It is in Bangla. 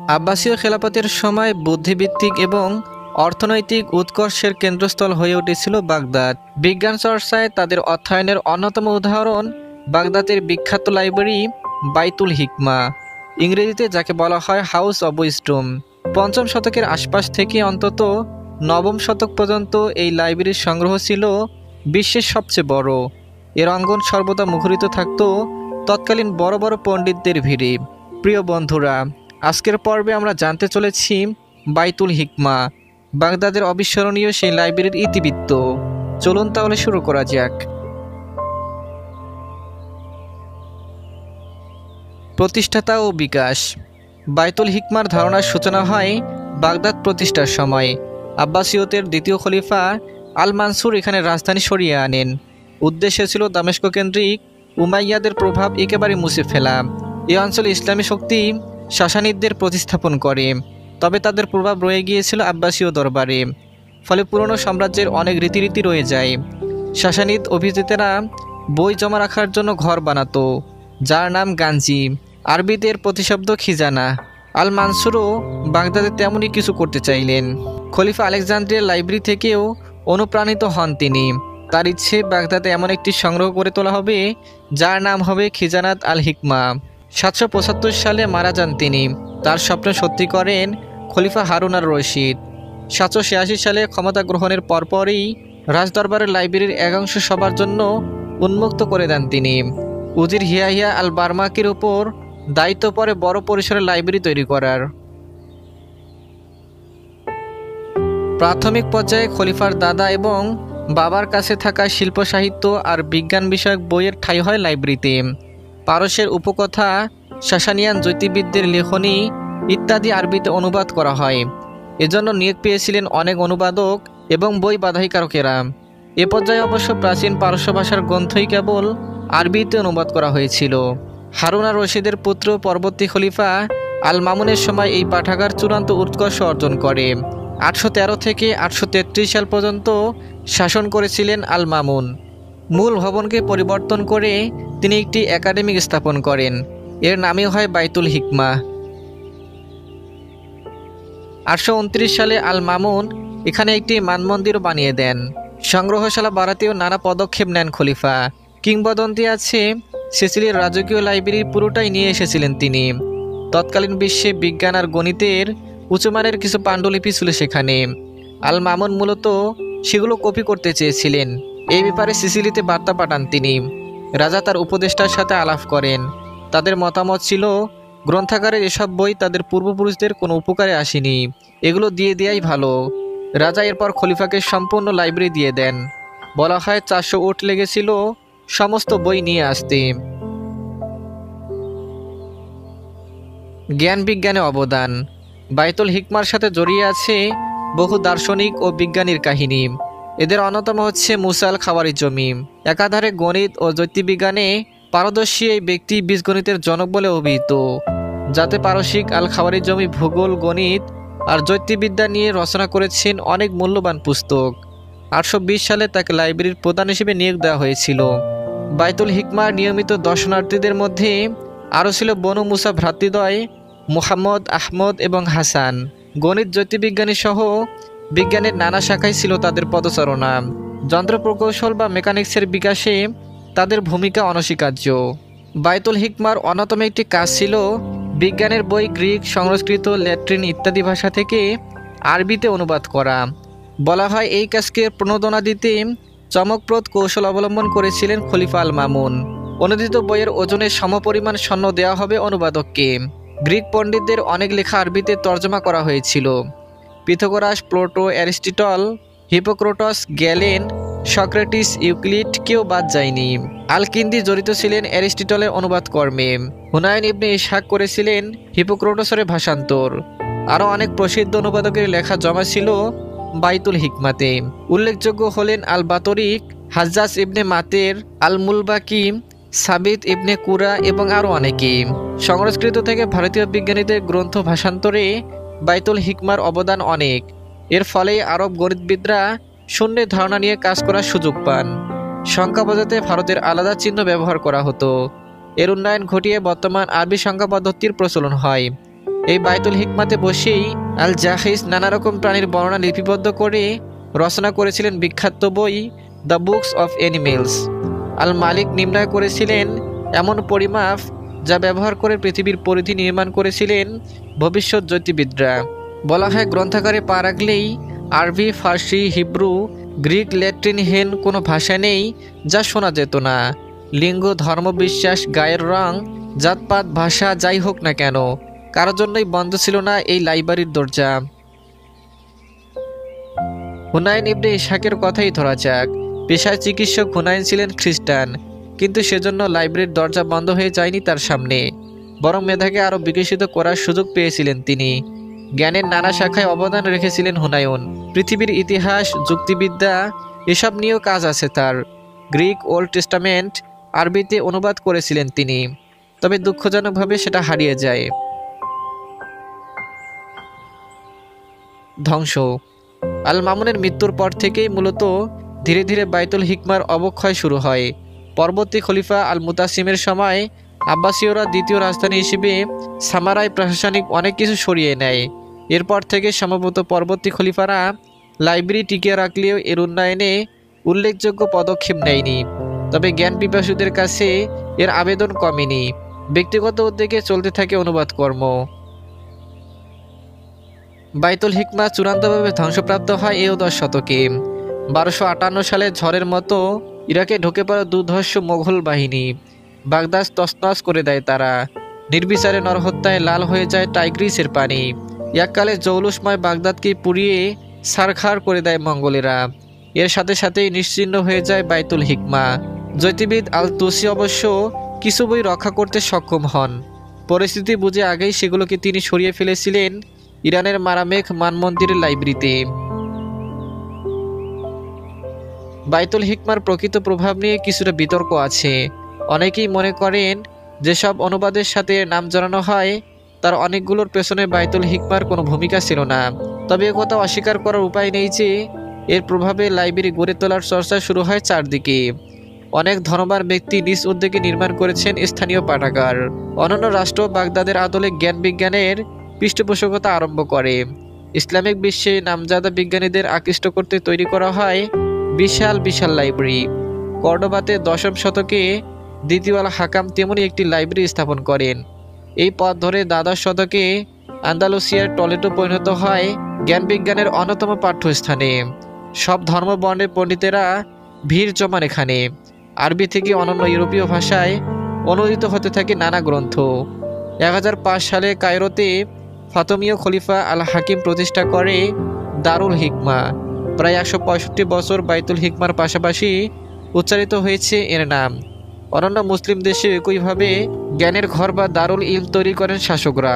আব্বাসীয় খেলাফতের সময় বুদ্ধিভিত্তিক এবং অর্থনৈতিক উৎকর্ষের কেন্দ্রস্থল হয়ে উঠেছিল বাগদাদ। বিজ্ঞান চর্চায় তাদের অধ্যয়নের অন্যতম উদাহরণ বাগদাদের বিখ্যাত লাইব্রেরি বাইতুল হিকমা, ইংরেজিতে যাকে বলা হয় হাউস অব উইজডম। পঞ্চম শতকের আশপাশ থেকে অন্তত নবম শতক পর্যন্ত এই লাইব্রেরির সংগ্রহ ছিল বিশ্বের সবচেয়ে বড়। এর অঙ্গন সর্বদা মুখরিত থাকত তৎকালীন বড় বড় পণ্ডিতদের ভিড়ে। প্রিয় বন্ধুরা, আজকের পর্বে আমরা জানতে চলেছি বাইতুল হিকমা, বাগদাদের অবিস্মরণীয় সেই লাইব্রেরির ইতিবৃত্ত। চলুন তাহলে শুরু করা যাক। প্রতিষ্ঠাতা ও বিকাশ। বাইতুল হিকমার ধারণার সূচনা হয় বাগদাদ প্রতিষ্ঠার সময়। আব্বাসীয়তের দ্বিতীয় খলিফা আল মানসুর এখানে রাজধানী সরিয়ে আনেন। উদ্দেশ্য ছিল দামেস্ক কেন্দ্রিক উমাইয়াদের প্রভাব একেবারে মুছে ফেলা। এই অঞ্চলে ইসলামী শক্তি সাসানিদদের প্রতিস্থাপন করে, তবে তাদের প্রভাব রয়ে গিয়েছিল আব্বাসীয় দরবারে। ফলে পুরনো সাম্রাজ্যের অনেক রীতিনীতি রয়ে যায়। সাসানিদ অভিজাতেরা বই জমা রাখার জন্য ঘর বানাতো, যার নাম গাঞ্জি, আরবিতে এর প্রতিশব্দ খিজানা। আল মানসুরও বাগদাদে তেমনই কিছু করতে চাইলেন। খলিফা আলেকজান্দ্রিয়ার লাইব্রেরি থেকেও অনুপ্রাণিত হন তিনি। তার ইচ্ছে বাগদাদে এমন একটি সংগ্রহ করে তোলা হবে যার নাম হবে খিজানাত আল হিকমা। 775 সালে মারা যান তিনি। তার স্বপ্ন সত্যি করেন খলিফা হারুন আর রশিদ। 786 সালে ক্ষমতা গ্রহণের পরপরই রাজদরবারের লাইব্রেরির একাংশ সবার জন্য উন্মুক্ত করে দেন তিনি। উজির হিয়াহিয়া আল বার্মাকির উপর দায়িত্ব পড়ে বড় পরিসরের লাইব্রেরি তৈরি করার। প্রাথমিক পর্যায়ে খলিফার দাদা এবং বাবার কাছে থাকা শিল্প সাহিত্য আর বিজ্ঞান বিষয়ক বইয়ের ঠাঁই হয় লাইব্রেরিতে। পারস্যের উপকথা, সাসানিয়ান জ্যোতির্বিদদের লেখনী ইত্যাদি আরবিতে অনুবাদ করা হয়। এজন্য নিয়োগ পেয়েছিলেন অনেক অনুবাদক এবং বই বাধাইকারকেরা। এ পর্যায়ে অবশ্য প্রাচীন পারস্য ভাষার গ্রন্থই কেবল আরবিতে অনুবাদ করা হয়েছিল। হারুন আর রশিদের পুত্র পরবর্তী খলিফা আল মামুনের সময় এই পাঠাগার চূড়ান্ত উৎকর্ষ অর্জন করে। 813 থেকে 833 সাল পর্যন্ত শাসন করেছিলেন আল মামুন। মূল ভবনকে পরিবর্তন করে তিনি একটি একাডেমিক স্থাপন করেন। এর নামই হয় বাইতুল হিকমা। 829 সালে আল মামুন এখানে একটি মানমন্দিরও বানিয়ে দেন। সংগ্রহশালা বাড়াতেও নানা পদক্ষেপ নেন খলিফা। কিংবদন্তি আছে সিসিলির রাজকীয় লাইব্রেরির পুরোটাই নিয়ে এসেছিলেন তিনি। তৎকালীন বিশ্বে বিজ্ঞান আর গণিতের উচ্চমানের কিছু পাণ্ডুলিপি ছিল সেখানে। আল মামুন মূলত সেগুলো কপি করতে চেয়েছিলেন। এই ব্যাপারে সিসিলিতে বার্তা পাঠান তিনি। রাজা তার উপদেষ্টার সাথে আলাপ করেন। তাদের মতামত ছিল গ্রন্থাগারের এসব বই তাদের পূর্বপুরুষদের কোনো উপকারে আসেনি, এগুলো দিয়ে দেয়াই ভালো। রাজা এরপর খলিফাকে সম্পূর্ণ লাইব্রেরি দিয়ে দেন। বলা হয় 400 উট লেগেছিল সমস্ত বই নিয়ে আসতে। জ্ঞান বিজ্ঞানে অবদান। বাইতুল হিকমার সাথে জড়িয়ে আছে বহু দার্শনিক ও বিজ্ঞানীর কাহিনী। এদের অন্যতম হচ্ছে মুসা আল খাওয়ারিজমি। একাধারে গণিত ও জ্যোতির্বিজ্ঞানে পারদর্শী এই ব্যক্তি বীজগণিতের জনক বলে অভিহিত। যাতে পারসিক আল খাওয়ারিজমি ভূগোল, গণিত আর জ্যোতির্বিদ্যা নিয়ে রচনা করেছেন অনেক মূল্যবান পুস্তক। 820 সালে তাকে লাইব্রেরির প্রধান হিসেবে নিয়োগ দেওয়া হয়েছিল। বাইতুল হিকমার নিয়মিত দর্শনার্থীদের মধ্যে আরও ছিল বনু মুসা ভ্রাতৃদ্বয় মুহাম্মদ, আহমদ এবং হাসান। গণিত, জ্যোতির্বিজ্ঞানী সহ বিজ্ঞানের নানা শাখায় ছিল তাদের পদচারণা। যন্ত্র প্রকৌশল বা মেকানিক্সের বিকাশে তাদের ভূমিকা অনস্বীকার্য। বাইতুল হিকমার অন্যতম একটি কাজ ছিল বিজ্ঞানের বই গ্রিক, সংস্কৃত, ল্যাটিন ইত্যাদি ভাষা থেকে আরবিতে অনুবাদ করা। বলা হয় এই কাজকে প্রণোদনা দিতে চমকপ্রদ কৌশল অবলম্বন করেছিলেন খলিফা আল মামুন। অনুদিত বইয়ের ওজনের সমপরিমাণ স্বর্ণ দেওয়া হবে অনুবাদককে। গ্রিক পণ্ডিতদের অনেক লেখা আরবিতে তর্জমা করা হয়েছিল। Pythagoras, Pluto, Aristotle, hypocrites, gallon, Socrates, Euclid কেউ বাদ যায়নি। আল কিন্দি জড়িত ছিলেন অ্যারিস্টটলের অনুবাদ কর্মে। হুনায়ন ইবনে ইসহাক করেছিলেন হিপোক্রেটসের ভাষান্তর। আরও অনেক প্রসিদ্ধ অনুবাদকের লেখা জমা ছিল বাইতুল হিকমাতে। উল্লেখযোগ্য হলেন আল বাতরিক, হাজ্জাজ ইবনে মাতের, আল মুলবাকি, সাবিত ইবনে কুরা এবং আরও অনেকে। সংস্কৃত থেকে ভারতীয় বিজ্ঞানীদের গ্রন্থ ভাষান্তরে বাইতুল হিকমার অবদান অনেক। এর ফলে আরব গণিতবিদরা শূন্যের ধারণা নিয়ে কাজ করার সুযোগ পান। সংখ্যা বোঝাতে ভারতের আলাদা চিহ্ন ব্যবহার করা হতো। এর উন্নয়ন ঘটিয়ে বর্তমান আরবি সংখ্যা পদ্ধতির প্রচলন হয়। এই বায়তুল হিকমাতে বসেই আল জাহিস নানা রকম প্রাণীর বর্ণনা লিপিবদ্ধ করে রচনা করেছিলেন বিখ্যাত বই দ্য বুকস অফ অ্যানিমেলস। আল মালিক নির্ণয় করেছিলেন এমন পরিমাপ যা ব্যবহার করে পৃথিবীর পরিধি নির্মাণ করেছিলেন ভবিষ্যৎ জ্যোতির্বিদরা। বলা হয় গ্রন্থাগারে পা রাখলেই আরবি, ফার্সি, হিব্রু, গ্রিক, ল্যাটিন, হেন কোনো ভাষা নেই যা শোনা যেত না। লিঙ্গ, ধর্ম, বিশ্বাস, গায়ের রং, জাতপাত, ভাষা যাই হোক না কেন, কারোর জন্যই বন্ধ ছিল না এই লাইব্রেরির দরজা। হুনাইন ইবনে ইসহাকের কথাই ধরা যাক। পেশায় চিকিৎসক হুনাইন ছিলেন খ্রিস্টান, কিন্তু সেজন্য লাইব্রেরির দরজা বন্ধ হয়ে যায়নি তার সামনে, বরং মেধাকে আরও বিকশিত করার সুযোগ পেয়েছিলেন তিনি। জ্ঞানের নানা শাখায় অবদান রেখেছিলেন হুনায়ুন। পৃথিবীর ইতিহাস, যুক্তিবিদ্যা এসব নিয়েও কাজ আছে তার। গ্রিক, ওল্ড টেস্টামেন্ট আরবিতে অনুবাদ করেছিলেন তিনি, তবে দুঃখজনকভাবে সেটা হারিয়ে যায়। ধ্বংস। আল মামুনের মৃত্যুর পর থেকেই মূলত ধীরে ধীরে বায়তুল হিকমার অবক্ষয় শুরু হয়। পরবর্তী খলিফা আল মুতাসিমের সময় আব্বাসীয়রা দ্বিতীয় রাজধানী হিসেবে সামারায় প্রশাসনিক অনেক কিছু সরিয়ে নেয়। এরপর থেকে সম্ভবত পরবর্তী খলিফারা লাইব্রেরি টিকিয়ে রাখলেও এর উন্নয়নে উল্লেখযোগ্য পদক্ষেপ নেয়নি। তবে জ্ঞান পিপাসুদের কাছে এর আবেদন কমেনি। ব্যক্তিগত উদ্যোগে চলতে থাকে অনুবাদ কর্ম। বায়তুল হিকমা চূড়ান্তভাবে ধ্বংসপ্রাপ্ত হয় এই 10 শতকে। 1258 সালে ঝড়ের মতো ইরাকে ঢুকে পড়া দুর্ধর্ষ মোগল বাহিনী বাগদাদ তছনছ করে দেয় তারা। নির্বিচারে নরহত্যায় লাল হয়ে যায় টাইগ্রিসের পানি। এককালে জৌলুসময় বাগদাদকে পুড়িয়ে ছারখার করে দেয় মঙ্গলেরা। এর সাথে সাথেই নিশ্চিহ্ন হয়ে যায় বায়তুল হিকমা। জ্যোতির্বিদ আল তুসি অবশ্য কিছু বই রক্ষা করতে সক্ষম হন। পরিস্থিতি বুঝে আগেই সেগুলোকে তিনি সরিয়ে ফেলেছিলেন ইরানের মারামেখ মানমন্দিরের লাইব্রেরিতে। বায়তুল হিকমার প্রকৃত প্রভাব নিয়ে কিছুটা বিতর্ক আছে। অনেকেই মনে করেন যেসব অনুবাদের সাথে নাম জড়ানো হয় তার অনেকগুলোর পেছনে বায়তুল হিকমার কোনো ভূমিকা ছিল না। তবে একথা অস্বীকার করার উপায় নেই যে এর প্রভাবে লাইব্রেরি গড়ে তোলার চর্চা শুরু হয় চারদিকে। অনেক ধনবান ব্যক্তি নিজ উদ্যোগে নির্মাণ করেছেন স্থানীয় পাঠাগার। অন্যান্য রাষ্ট্র বাগদাদের আদলে জ্ঞান বিজ্ঞানের পৃষ্ঠপোষকতা আরম্ভ করে। ইসলামিক বিশ্বে নামজাদা বিজ্ঞানীদের আকৃষ্ট করতে তৈরি করা হয় বিশাল বিশাল লাইব্রেরি। কর্ডোবাতে 10ম শতকে দ্বিতীয় আল হাকাম তেমনই একটি লাইব্রেরি স্থাপন করেন। এই পথ ধরে দ্বাদশ শতকে আন্দালুসিয়ার টলেডো পরিণত হয় জ্ঞান বিজ্ঞানের অন্যতম পাঠ্যস্থানে। সব ধর্মবর্ণের পণ্ডিতেরা ভিড় জমান এখানে। আরবি থেকে অন্যান্য ইউরোপীয় ভাষায় অনুদিত হতে থাকে নানা গ্রন্থ। 1005 সালে কায়রোতে ফাতমীয় খলিফা আল হাকিম প্রতিষ্ঠা করে দারুল হিকমা। প্রায় 165 বছর বায়তুল হিকমার পাশাপাশি উচ্চারিত হয়েছে এর নাম। অন্যান্য মুসলিম দেশে একইভাবে জ্ঞানের ঘর বা দারুল ইলম তৈরি করেন শাসকরা।